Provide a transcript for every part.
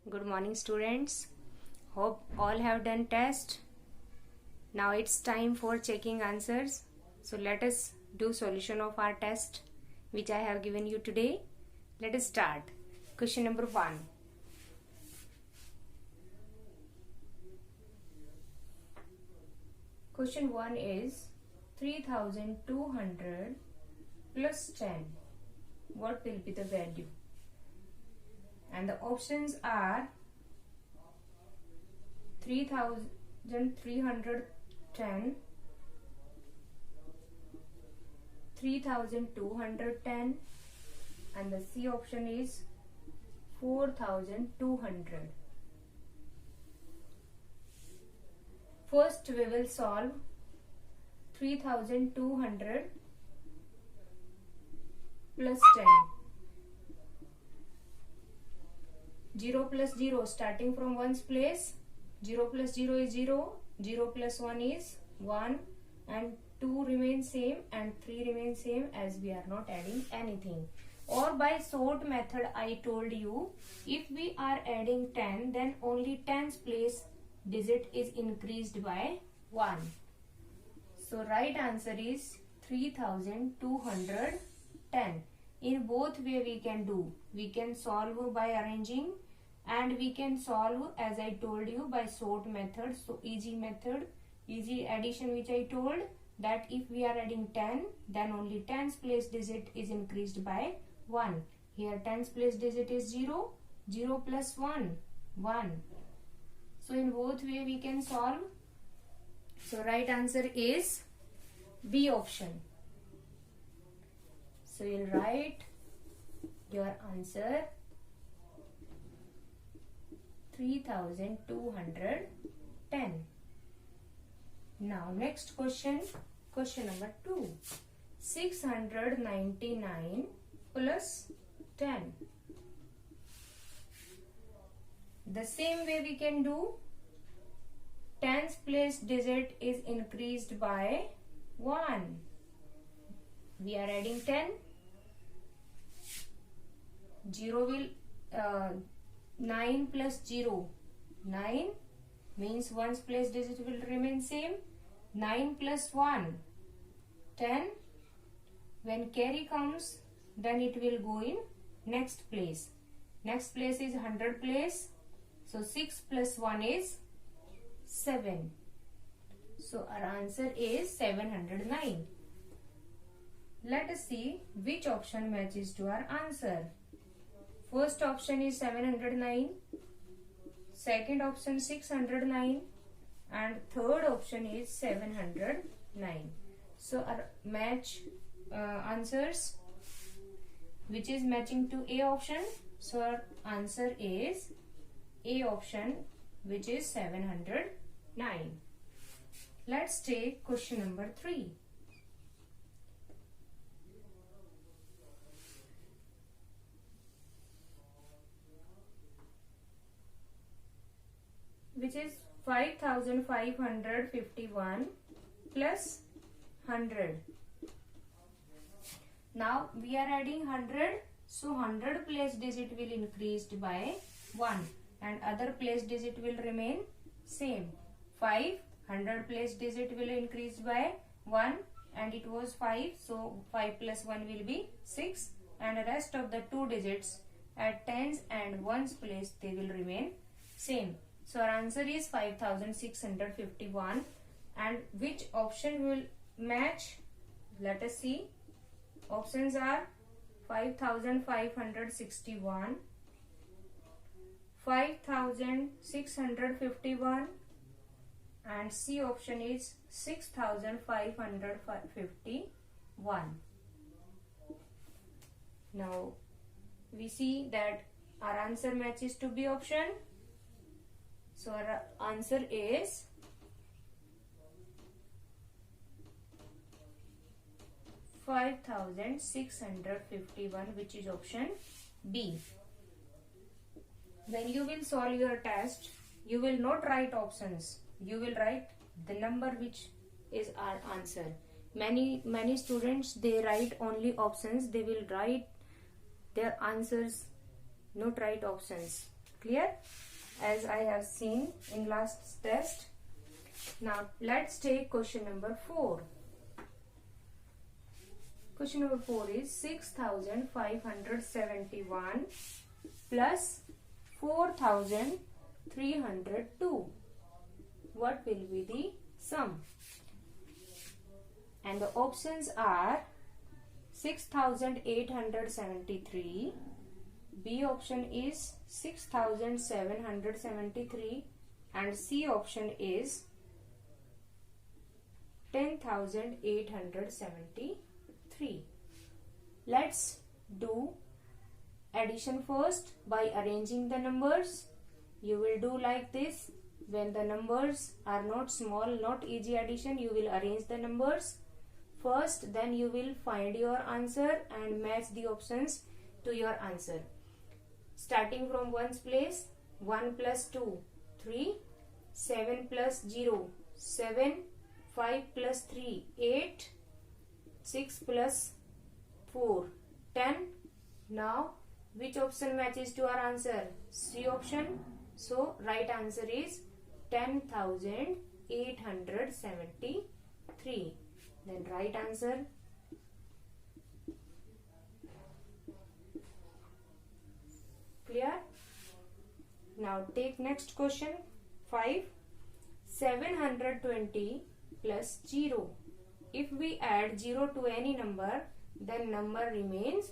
Good morning, students. Hope all have done test. Now it's time for checking answers. So let us do solution of our test which I have given you today. Let us start. Question number 1. Question 1 is 3200 plus 10. What will be the value? And the options are 3310, 3210, and the C option is 4200. First we will solve 3200 plus 10. 0 plus 0 starting from 1's place. 0 plus 0 is 0. 0 plus 1 is 1. And 2 remains same and 3 remains same as we are not adding anything. Or by sort method I told you, if we are adding 10 then only 10's place digit is increased by 1. So right answer is 3210. In both way we can do. We can solve by arranging and we can solve as I told you by sort method. So easy method, easy addition which I told that if we are adding 10 then only 10's place digit is increased by 1. Here 10's place digit is 0. 0 plus 1, 1. So in both way we can solve. So right answer is B option. So you'll write your answer 3210. Now next question, question number 2. 699 plus 10. The same way we can do. 10's place digit is increased by 1. We are adding 10. 0 will 9 plus 0. 9 means 1's place digit will remain same. 9 plus 1. 10. When carry comes then it will go in next place. Next place is 100 place. So 6 plus 1 is 7. So our answer is 709. Let us see which option matches to our answer. First option is 709, second option 609, and third option is 709. So our match answers, which is matching to A option. So our answer is A option, which is 709. Let's take question number 3. Which is 5551 plus 100. Now we are adding 100. So 100 place digit will increased by 1 and other place digit will remain same. 5, 100 place digit will increase by 1 and it was 5. So 5 plus 1 will be 6 and the rest of the 2 digits at 10's and 1's place they will remain same. So our answer is 5651. And which option will match? Let us see. Options are 5561, 5651, and C option is 6551. Now we see that our answer matches to B option. So our answer is 5651, which is option B. When you will solve your test, you will not write options. You will write the number which is our answer. Many students, they write only options. They will write their answers, not write options. Clear? As I have seen in last test. Now let's take question number 4. Question number 4 is 6571 plus 4302. What will be the sum? And the options are 6873. B option is 6773 and C option is 10,873. Let's do addition first by arranging the numbers. You will do like this. When the numbers are not small, not easy addition, you will arrange the numbers first, then you will find your answer and match the options to your answer. Starting from ones place, 1 plus 2, 3, 7 plus 0, 7, 5 plus 3, 8, 6 plus 4, 10. Now, which option matches to our answer? C option. So, right answer is 10,873. Then right answer. Clear? Now take next question. 5. 720 plus 0. If we add 0 to any number, then number remains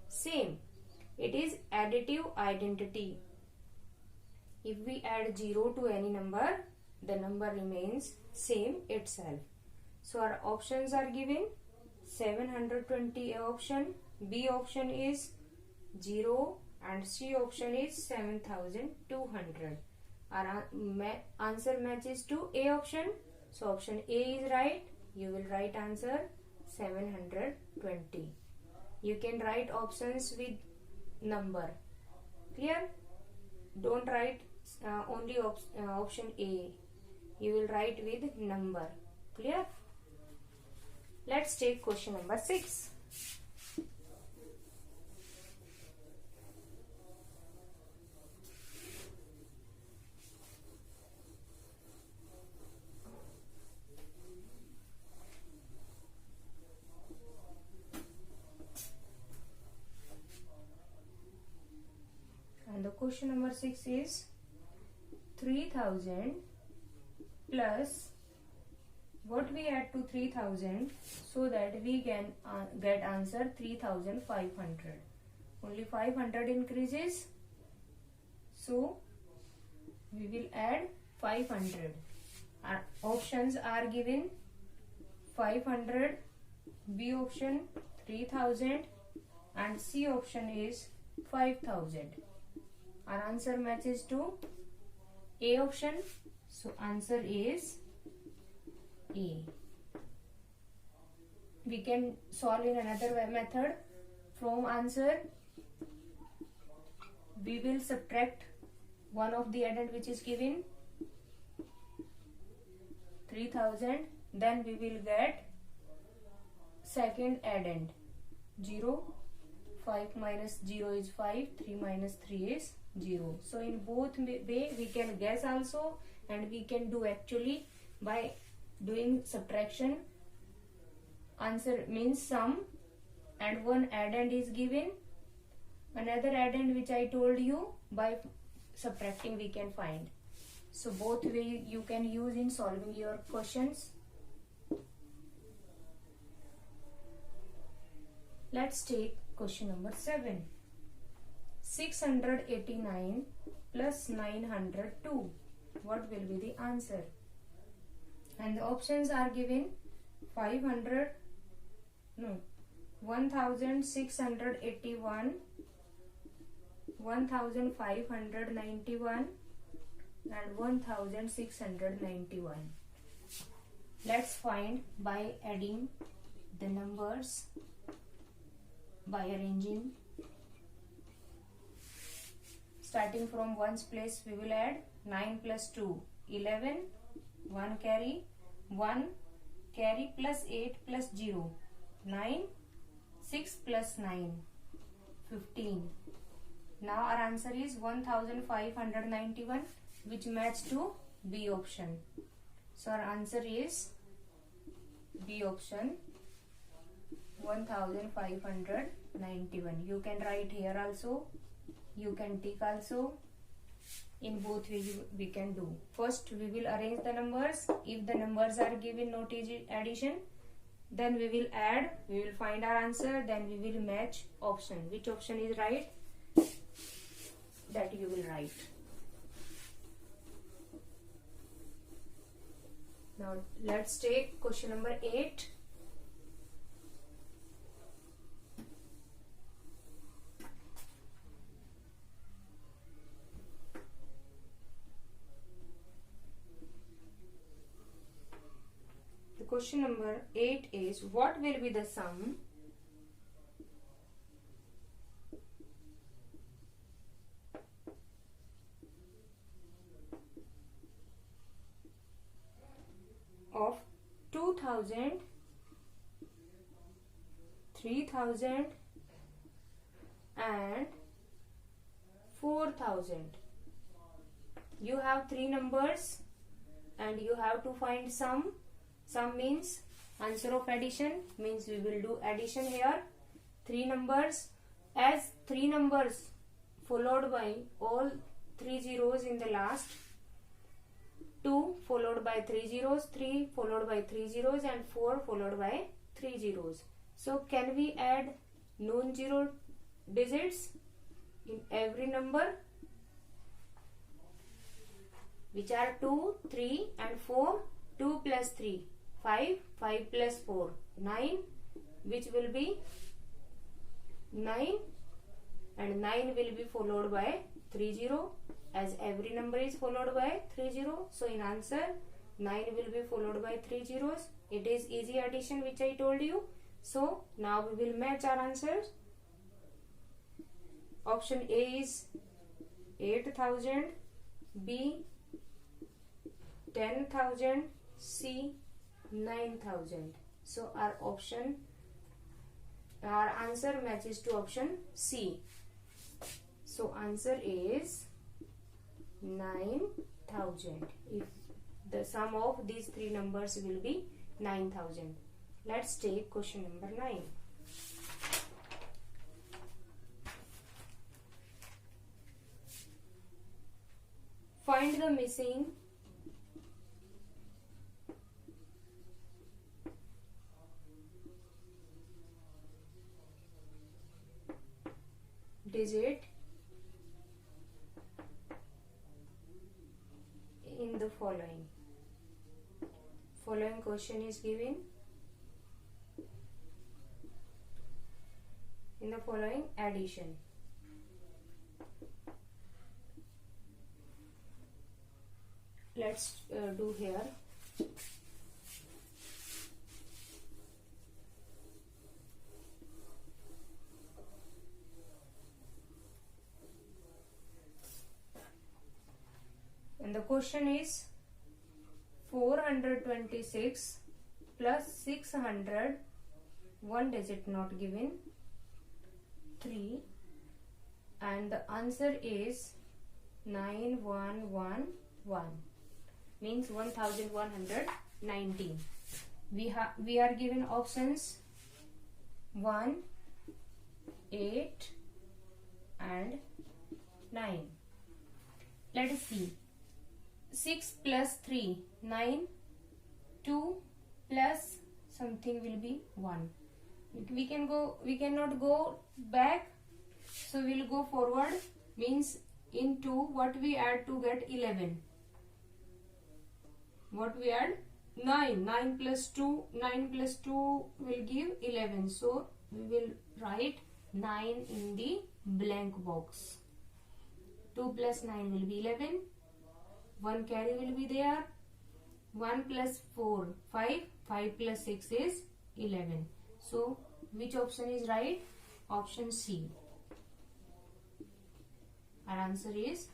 same. It is additive identity. If we add 0 to any number, the number remains same itself. So our options are given. 720 A option, B option is 0 and C option is 7200. Our answer matches to A option. So option A is right. You will write answer 720. You can write options with number. Clear? Don't write only option A. You will write with number. Clear? Let's take question number 6. And the question number 6 is 3000 plus what we add to 3000 so that we can get answer 3500. Only 500 increases, so we will add 500. Our options are given. 500, B option 3000 and C option is 5000. Our answer matches to A option, so answer is A. We can solve in another method. From answer, we will subtract one of the addend which is given 3000, then we will get second addend 0. 5 minus 0 is 5, 3 minus 3 is 0. So in both way we can guess also and we can do actually by doing subtraction. Answer means sum and one addend is given. Another addend which I told you, by subtracting we can find. So both way you can use in solving your questions. Let's take question number 7. 689 plus 902. What will be the answer? And the options are given. 1681, 1591 and 1691. Let's find by adding the numbers, by arranging. Starting from ones place, we will add 9 plus 2, 11, 1 carry, 1 carry plus 8 plus 0, 9, 6 plus 9, 15, Now our answer is 1591, which match to B option. So our answer is B option, 1591. You can write here also, you can tick also. In both ways we can do. First we will arrange the numbers. If the numbers are given no addition, then we will add, we will find our answer, then we will match option. Which option is right, that you will write. Now let's take question number 8. The question number 8 is, what will be the sum of 2000, 3000 and 4000. You have three numbers and you have to find sum. Sum means answer of addition, means we will do addition here. Three numbers, as three numbers followed by all three zeros in the last, 2 followed by 3 zeros, 3 followed by 3 zeros and 4 followed by 3 zeros. So can we add non-zero digits in every number, which are 2, 3 and 4. 2 plus 3, 5, 5 plus 4, 9, which will be 9, and 9 will be followed by 3 0, as every number is followed by 3 0. So in answer 9 will be followed by 3 zeros. It is easy addition, which I told you. So now we will match our answers. Option A is 8000, B 10,000, C 9,000. So our answer matches to option C. So answer is 9,000. If the sum of these three numbers will be 9,000. Let's take question number 9. Find the missing digit in the following. Following question is given. In the following addition. Let's do here. And the question is 426 plus 600, one digit not given, 3, and the answer is 9111, means 1119. We are given options 1, 8 and 9. Let us see. 6 plus 3, 9. 2 plus something will be 1. We cannot go back, so we'll go forward. Means in 2, what we add to get 11? What we add? 9. 9 plus 2 will give 11. So we will write 9 in the blank box. 2 plus 9 will be 11. 1 carry will be there. 1 plus 4, 5. 5 plus 6 is 11. So which option is right? Option C. Our answer is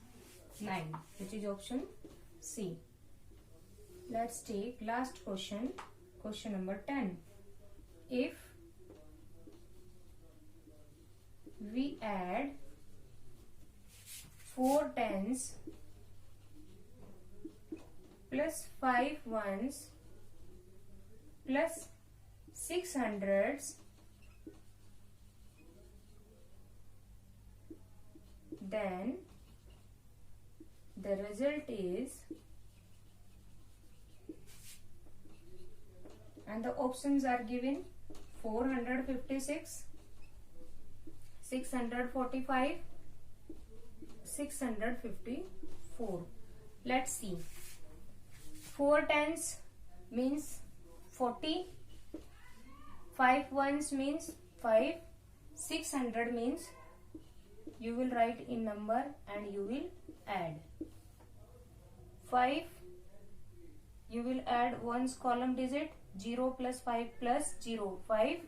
9, which is option C. Let's take last question. Question number 10. If we add 4 tens plus 5 ones plus 6 hundreds, then the result is, and the options are given 456, 645, 654. Let's see. 4 tens means 40, 5 ones means 5, 600 means you will write in number and you will add. 5, you will add ones column digit, 0 plus 5 plus 0, 5.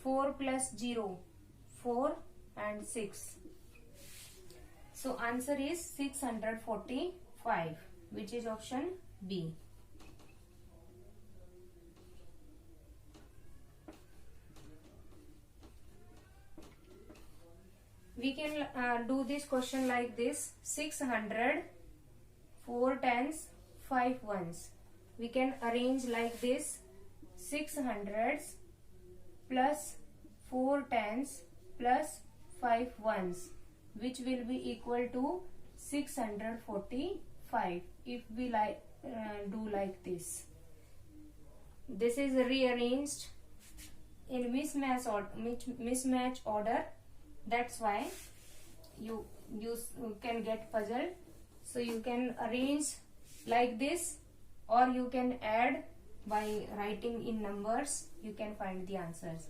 4 plus 0, 4 and 6. So answer is 645, which is option B. We can do this question like this: 600, 4 tens, 5 ones. We can arrange like this: 600s plus 4 tens plus 5 ones, which will be equal to 645 if we do like this. This is rearranged in mismatch order. That's why you can get puzzled. So you can arrange like this, or you can add by writing in numbers. You can find the answers.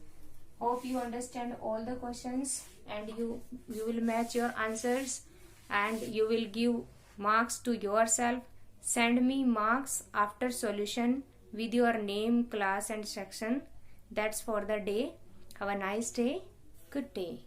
Hope you understand all the questions, and you will match your answers, and you will give marks to yourself. Send me marks after solution with your name, class and section. That's for the day. Have a nice day. Good day.